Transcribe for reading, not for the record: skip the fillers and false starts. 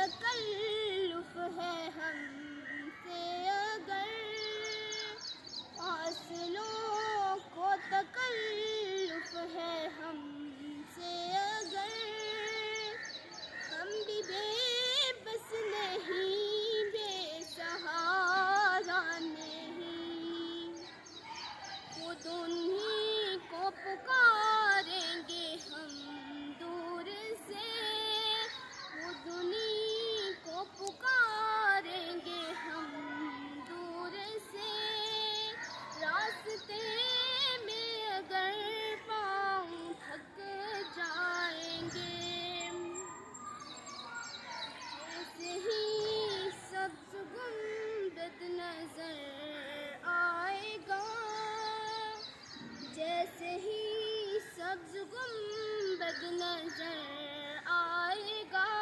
تکلف ہے ہم سے اگر، فاصلوں کو تکلف ہے ہم سے اگر، ہم بھی بے بس نہیں، بے سہارا نہیں، خود انہیں کو پکاریں گے ہم دور سے، خود انہیں کو پکاریں گے ہم دور سے، راستے میں اگر پاؤں تھک جائیں گے، جیسے ہی سبز گنبد نظر آئے گا، جیسے ہی سبز گنبد نظر آئے گا،